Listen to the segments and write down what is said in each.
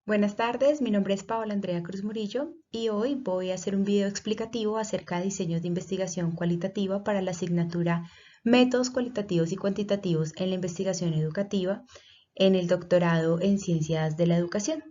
Buenas tardes, mi nombre es Paola Andrea Cruz Murillo y hoy voy a hacer un video explicativo acerca de diseños de investigación cualitativa para la asignatura Métodos cualitativos y cuantitativos en la investigación educativa en el doctorado en Ciencias de la Educación.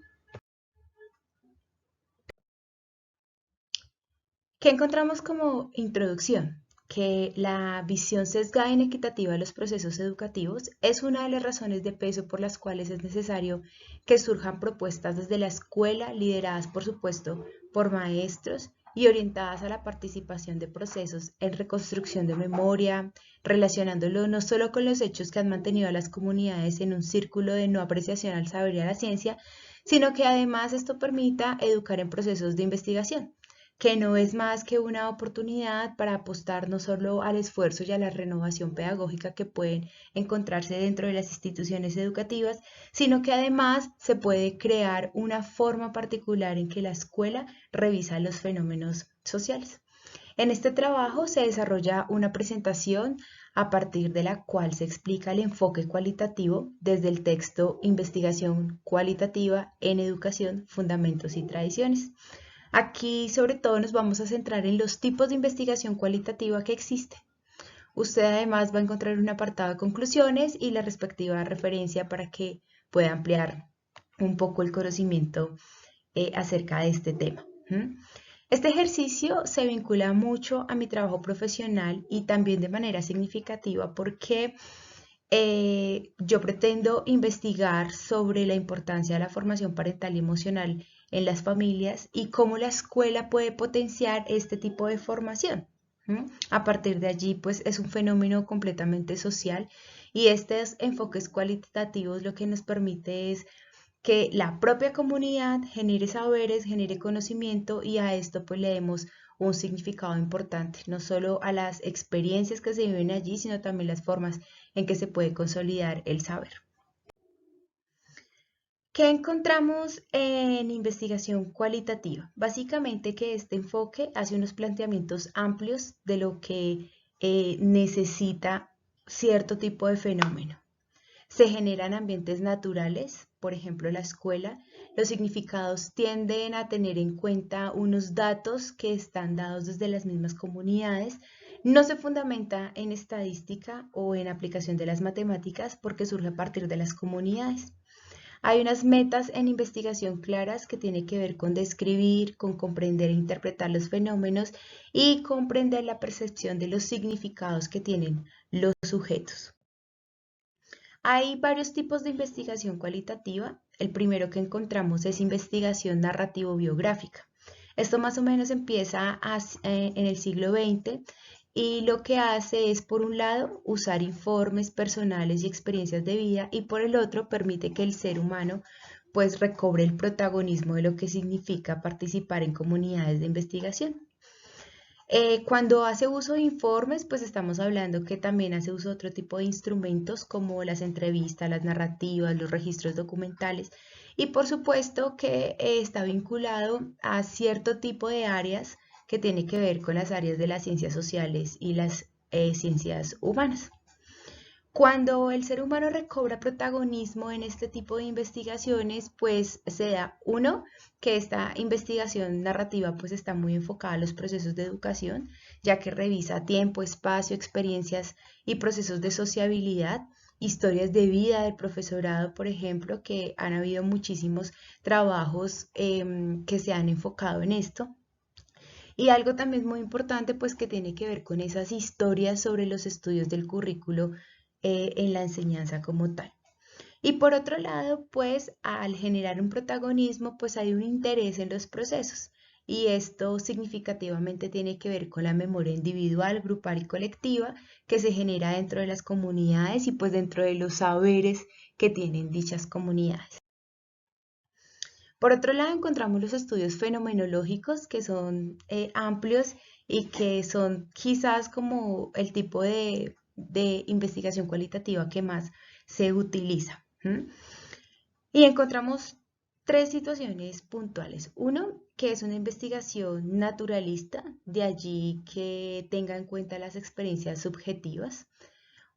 ¿Qué encontramos como introducción? Que la visión sesgada e inequitativa de los procesos educativos es una de las razones de peso por las cuales es necesario que surjan propuestas desde la escuela, lideradas por supuesto por maestros y orientadas a la participación de procesos en reconstrucción de memoria, relacionándolo no solo con los hechos que han mantenido a las comunidades en un círculo de no apreciación al saber y a la ciencia, sino que además esto permita educar en procesos de investigación, que no es más que una oportunidad para apostar no solo al esfuerzo y a la renovación pedagógica que pueden encontrarse dentro de las instituciones educativas, sino que además se puede crear una forma particular en que la escuela revisa los fenómenos sociales. En este trabajo se desarrolla una presentación a partir de la cual se explica el enfoque cualitativo desde el texto Investigación cualitativa en educación, fundamentos y tradiciones. Aquí sobre todo nos vamos a centrar en los tipos de investigación cualitativa que existen. Usted además va a encontrar un apartado de conclusiones y la respectiva referencia para que pueda ampliar un poco el conocimiento acerca de este tema. Este ejercicio se vincula mucho a mi trabajo profesional y también de manera significativa porque yo pretendo investigar sobre la importancia de la formación parental y emocional en las familias y cómo la escuela puede potenciar este tipo de formación. A partir de allí, pues es un fenómeno completamente social y estos enfoques cualitativos lo que nos permite es que la propia comunidad genere saberes, genere conocimiento y a esto pues le demos un significado importante, no solo a las experiencias que se viven allí, sino también las formas en que se puede consolidar el saber. ¿Qué encontramos en investigación cualitativa? Básicamente que este enfoque hace unos planteamientos amplios de lo que necesita cierto tipo de fenómeno. Se generan ambientes naturales, por ejemplo la escuela. Los significados tienden a tener en cuenta unos datos que están dados desde las mismas comunidades. No se fundamenta en estadística o en aplicación de las matemáticas porque surge a partir de las comunidades. Hay unas metas en investigación claras que tienen que ver con describir, con comprender e interpretar los fenómenos y comprender la percepción de los significados que tienen los sujetos. Hay varios tipos de investigación cualitativa. El primero que encontramos es investigación narrativo-biográfica. Esto más o menos empieza en el siglo XX y lo que hace es, por un lado, usar informes personales y experiencias de vida y por el otro permite que el ser humano pues recobre el protagonismo de lo que significa participar en comunidades de investigación. Cuando hace uso de informes, pues estamos hablando que también hace uso de otro tipo de instrumentos como las entrevistas, las narrativas, los registros documentales y por supuesto que está vinculado a cierto tipo de áreas que tiene que ver con las áreas de las ciencias sociales y las ciencias humanas. Cuando el ser humano recobra protagonismo en este tipo de investigaciones, pues se da uno, que esta investigación narrativa pues está muy enfocada a los procesos de educación, ya que revisa tiempo, espacio, experiencias y procesos de sociabilidad, historias de vida del profesorado, por ejemplo, que han habido muchísimos trabajos que se han enfocado en esto. Y algo también muy importante, pues que tiene que ver con esas historias sobre los estudios del currículo en la enseñanza como tal. Y por otro lado, pues al generar un protagonismo, pues hay un interés en los procesos. Y esto significativamente tiene que ver con la memoria individual, grupal y colectiva que se genera dentro de las comunidades y pues dentro de los saberes que tienen dichas comunidades. Por otro lado, encontramos los estudios fenomenológicos que son amplios y que son quizás como el tipo de investigación cualitativa que más se utiliza. Y encontramos tres situaciones puntuales. Uno, que es una investigación naturalista, de allí que tenga en cuenta las experiencias subjetivas.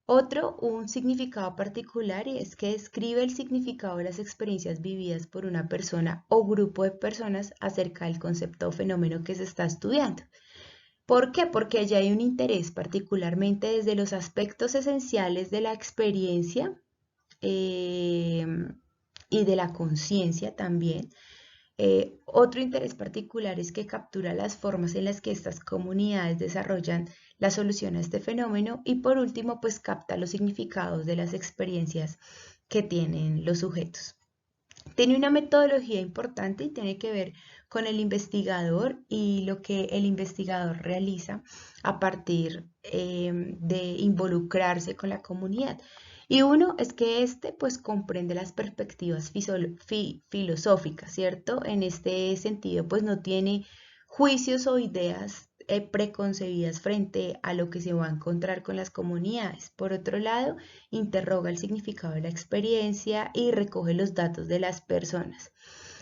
Otro, un significado particular, y es que describe el significado de las experiencias vividas por una persona o grupo de personas acerca del concepto o fenómeno que se está estudiando. ¿Por qué? Porque allá hay un interés particularmente desde los aspectos esenciales de la experiencia eh, y de la conciencia también. Otro interés particular es que captura las formas en las que estas comunidades desarrollan la solución a este fenómeno y por último, pues capta los significados de las experiencias que tienen los sujetos. Tiene una metodología importante y tiene que ver con el investigador y lo que el investigador realiza a partir de involucrarse con la comunidad. Y uno es que este pues comprende las perspectivas filosóficas, ¿cierto? En este sentido pues no tiene juicios o ideas preconcebidas frente a lo que se va a encontrar con las comunidades. Por otro lado, interroga el significado de la experiencia y recoge los datos de las personas.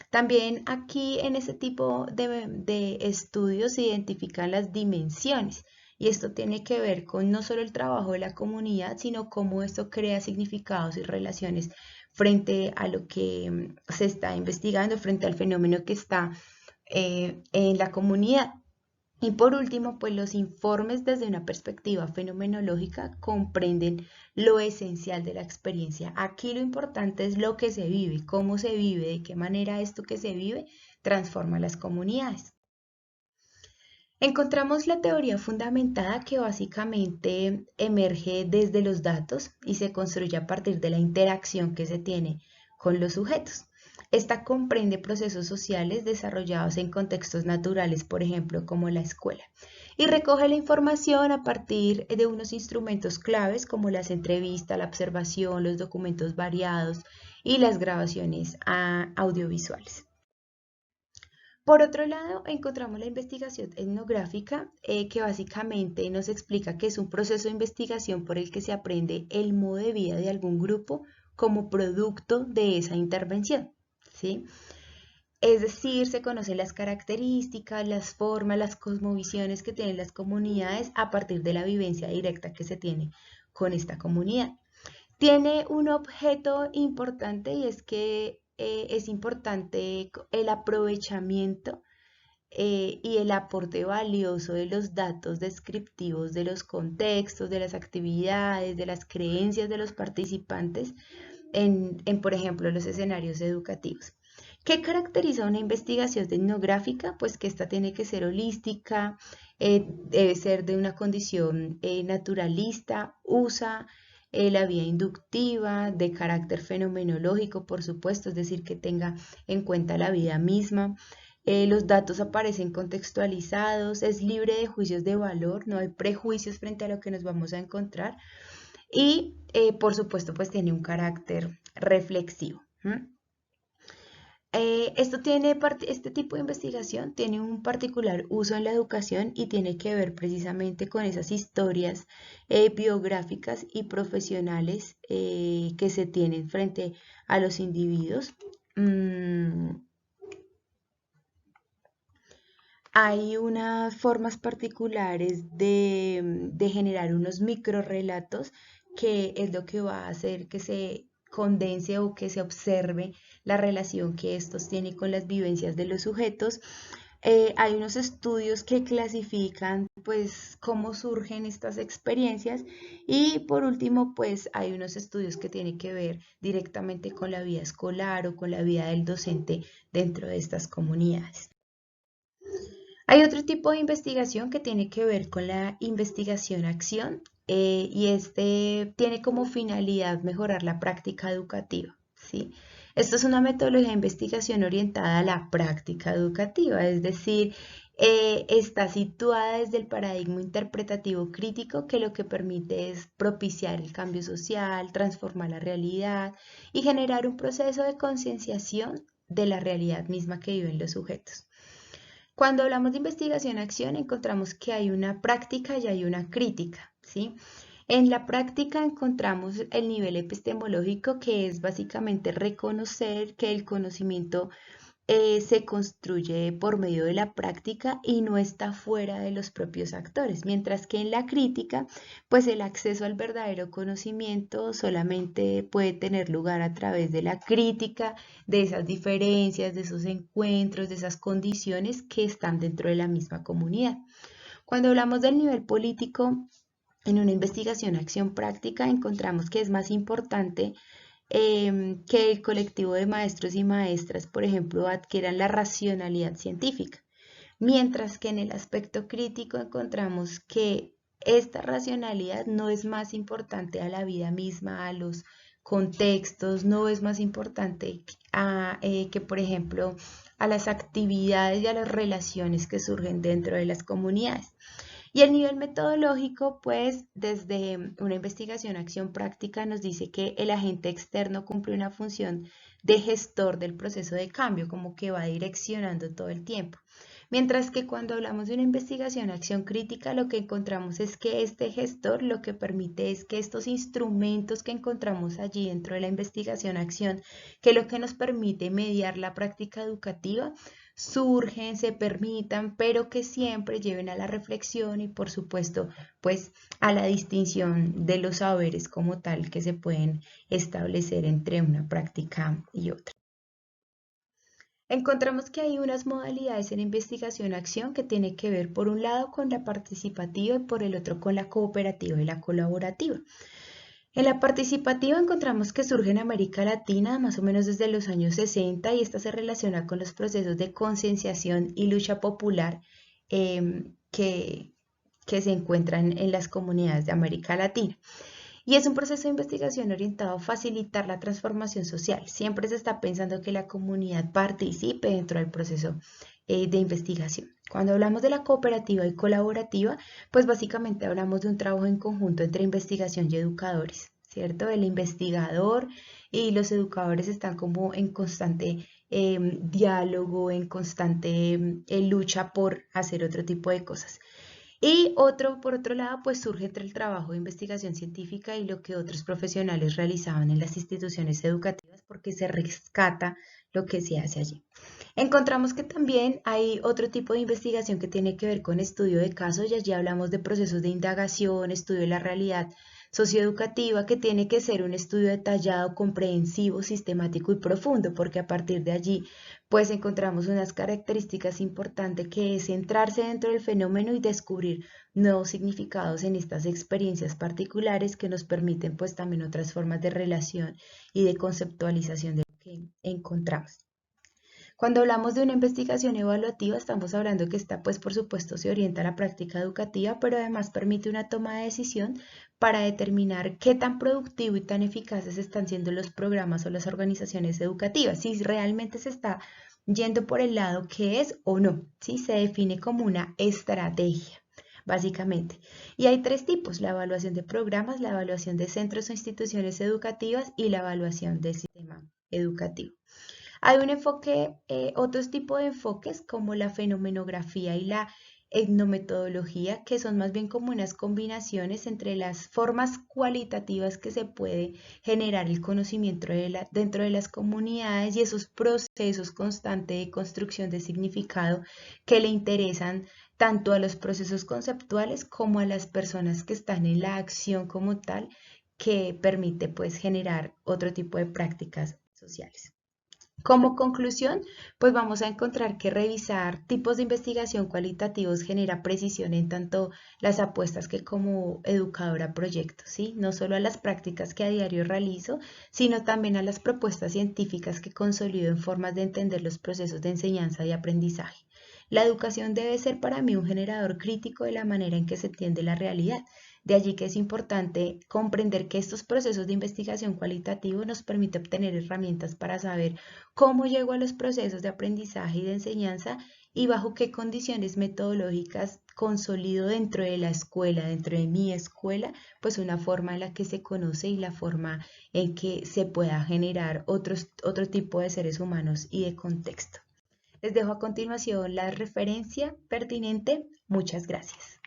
También aquí en este tipo de estudios se identifican las dimensiones y esto tiene que ver con no solo el trabajo de la comunidad, sino cómo esto crea significados y relaciones frente a lo que se está investigando, frente al fenómeno que está en la comunidad. Y por último, pues los informes desde una perspectiva fenomenológica comprenden lo esencial de la experiencia. Aquí lo importante es lo que se vive, cómo se vive, de qué manera esto que se vive transforma las comunidades. Encontramos la teoría fundamentada que básicamente emerge desde los datos y se construye a partir de la interacción que se tiene con los sujetos. Esta comprende procesos sociales desarrollados en contextos naturales, por ejemplo, como la escuela, y recoge la información a partir de unos instrumentos claves como las entrevistas, la observación, los documentos variados y las grabaciones audiovisuales. Por otro lado, encontramos la investigación etnográfica, que básicamente nos explica que es un proceso de investigación por el que se aprende el modo de vida de algún grupo como producto de esa intervención, ¿sí? Es decir, se conocen las características, las formas, las cosmovisiones que tienen las comunidades a partir de la vivencia directa que se tiene con esta comunidad. Tiene un objeto importante y es que es importante el aprovechamiento y el aporte valioso de los datos descriptivos de los contextos, de las actividades, de las creencias de los participantes por ejemplo, los escenarios educativos. ¿Qué caracteriza una investigación etnográfica? Pues que esta tiene que ser holística, debe ser de una condición naturalista, usa la vía inductiva, de carácter fenomenológico, por supuesto, es decir, que tenga en cuenta la vida misma. Los datos aparecen contextualizados, es libre de juicios de valor, no hay prejuicios frente a lo que nos vamos a encontrar y por supuesto pues tiene un carácter reflexivo. Este tipo de investigación tiene un particular uso en la educación y tiene que ver precisamente con esas historias biográficas y profesionales que se tienen frente a los individuos. Hay unas formas particulares de generar unos microrelatos que es lo que va a hacer que se condense o que se observe la relación que estos tienen con las vivencias de los sujetos. Hay unos estudios que clasifican pues cómo surgen estas experiencias y por último pues hay unos estudios que tienen que ver directamente con la vida escolar o con la vida del docente dentro de estas comunidades. Hay otro tipo de investigación que tiene que ver con la investigación-acción y este tiene como finalidad mejorar la práctica educativa, ¿sí? Esto es una metodología de investigación orientada a la práctica educativa, es decir, está situada desde el paradigma interpretativo crítico que lo que permite es propiciar el cambio social, transformar la realidad y generar un proceso de concienciación de la realidad misma que viven los sujetos. Cuando hablamos de investigación-acción, encontramos que hay una práctica y hay una crítica, ¿sí? En la práctica encontramos el nivel epistemológico, que es básicamente reconocer que el conocimiento se construye por medio de la práctica y no está fuera de los propios actores, mientras que en la crítica, pues el acceso al verdadero conocimiento solamente puede tener lugar a través de la crítica, de esas diferencias, de esos encuentros, de esas condiciones que están dentro de la misma comunidad. Cuando hablamos del nivel político, en una investigación acción práctica encontramos que es más importante que el colectivo de maestros y maestras, por ejemplo, adquieran la racionalidad científica, mientras que en el aspecto crítico encontramos que esta racionalidad no es más importante a la vida misma, a los contextos, no es más importante que, por ejemplo, a las actividades y a las relaciones que surgen dentro de las comunidades. Y el nivel metodológico, pues desde una investigación acción práctica nos dice que el agente externo cumple una función de gestor del proceso de cambio, como que va direccionando todo el tiempo. Mientras que cuando hablamos de una investigación acción crítica, lo que encontramos es que este gestor lo que permite es que estos instrumentos que encontramos allí dentro de la investigación acción, que lo que nos permite mediar la práctica educativa, surgen, se permitan, pero que siempre lleven a la reflexión y por supuesto, pues a la distinción de los saberes como tal que se pueden establecer entre una práctica y otra. Encontramos que hay unas modalidades en investigación-acción que tienen que ver por un lado con la participativa y por el otro con la cooperativa y la colaborativa. En la participativa encontramos que surge en América Latina más o menos desde los años 60 y esta se relaciona con los procesos de concienciación y lucha popular que se encuentran en las comunidades de América Latina. Y es un proceso de investigación orientado a facilitar la transformación social. Siempre se está pensando que la comunidad participe dentro del proceso de investigación. Cuando hablamos de la cooperativa y colaborativa, pues básicamente hablamos de un trabajo en conjunto entre investigación y educadores, ¿cierto? El investigador y los educadores están como en constante diálogo, en constante lucha por hacer otro tipo de cosas. Y por otro lado, pues surge entre el trabajo de investigación científica y lo que otros profesionales realizaban en las instituciones educativas porque se rescata lo que se hace allí. Encontramos que también hay otro tipo de investigación que tiene que ver con estudio de casos y allí hablamos de procesos de indagación, estudio de la realidad socioeducativa, que tiene que ser un estudio detallado, comprensivo, sistemático y profundo, porque a partir de allí pues encontramos unas características importantes que es centrarse dentro del fenómeno y descubrir nuevos significados en estas experiencias particulares que nos permiten pues también otras formas de relación y de conceptualización de lo que encontramos. Cuando hablamos de una investigación evaluativa, estamos hablando que esta, pues por supuesto, se orienta a la práctica educativa, pero además permite una toma de decisión para determinar qué tan productivo y tan eficaces están siendo los programas o las organizaciones educativas, si realmente se está yendo por el lado que es o no, ¿sí? Se define como una estrategia básicamente. Y hay tres tipos: la evaluación de programas, la evaluación de centros o instituciones educativas y la evaluación del sistema educativo. Hay un enfoque, otros tipos de enfoques como la fenomenografía y la etnometodología, que son más bien como unas combinaciones entre las formas cualitativas que se puede generar el conocimiento dentro de las comunidades y esos procesos constantes de construcción de significado que le interesan tanto a los procesos conceptuales como a las personas que están en la acción como tal, que permite pues generar otro tipo de prácticas sociales. Como conclusión, pues vamos a encontrar que revisar tipos de investigación cualitativos genera precisión en tanto las apuestas que como educadora proyecto, ¿sí? No solo a las prácticas que a diario realizo, sino también a las propuestas científicas que consolido en formas de entender los procesos de enseñanza y aprendizaje. La educación debe ser para mí un generador crítico de la manera en que se entiende la realidad. De allí que es importante comprender que estos procesos de investigación cualitativa nos permiten obtener herramientas para saber cómo llego a los procesos de aprendizaje y de enseñanza y bajo qué condiciones metodológicas consolido dentro de la escuela, dentro de mi escuela, pues una forma en la que se conoce y la forma en que se pueda generar otro tipo de seres humanos y de contexto. Les dejo a continuación la referencia pertinente. Muchas gracias.